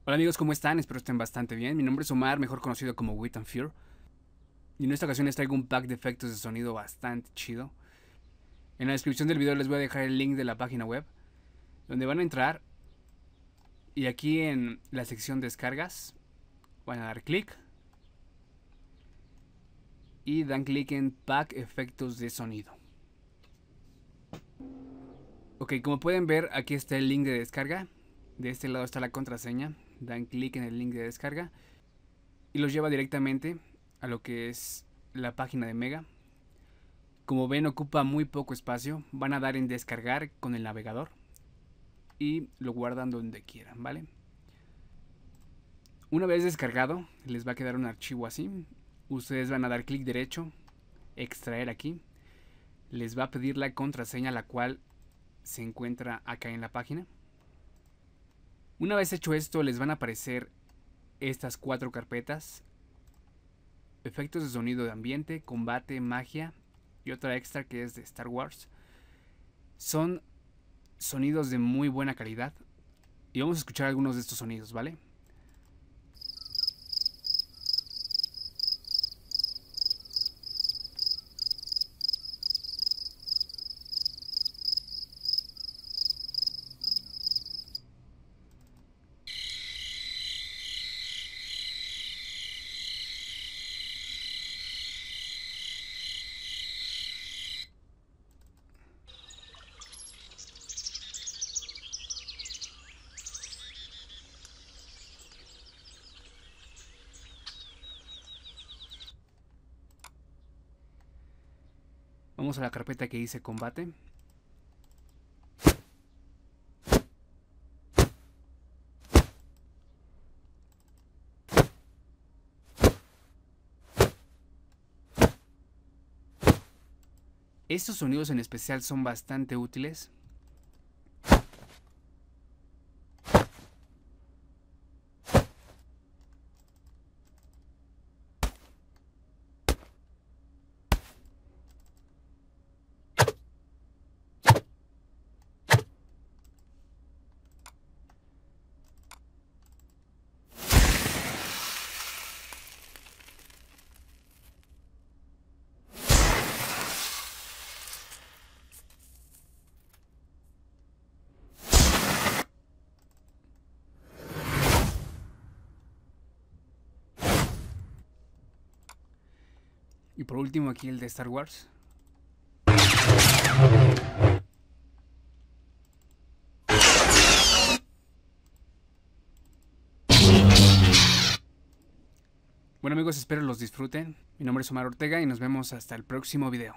Hola amigos, ¿cómo están? Espero estén bastante bien. Mi nombre es Omar, mejor conocido como Wit and Fear. Y en esta ocasión les traigo un pack de efectos de sonido bastante chido. En la descripción del video les voy a dejar el link de la página web, donde van a entrar y aquí en la sección descargas van a dar clic y dan clic en pack efectos de sonido. Ok, como pueden ver, aquí está el link de descarga. De este lado está la contraseña. Dan clic en el link de descarga y los lleva directamente a lo que es la página de Mega. Como ven, ocupa muy poco espacio. Van a dar en descargar con el navegador y lo guardan donde quieran, ¿vale? Una vez descargado, les va a quedar un archivo así. Ustedes van a dar clic derecho, extraer aquí. Les va a pedir la contraseña, la cual se encuentra acá en la página. Una vez hecho esto, les van a aparecer estas 4 carpetas: efectos de sonido de ambiente, combate, magia y otra extra que es de Star Wars. Son sonidos de muy buena calidad y vamos a escuchar algunos de estos sonidos, ¿vale? Vamos a la carpeta que dice combate. Estos sonidos en especial son bastante útiles. Y por último aquí el de Star Wars. Bueno amigos, espero los disfruten. Mi nombre es Omar Ortega y nos vemos hasta el próximo video.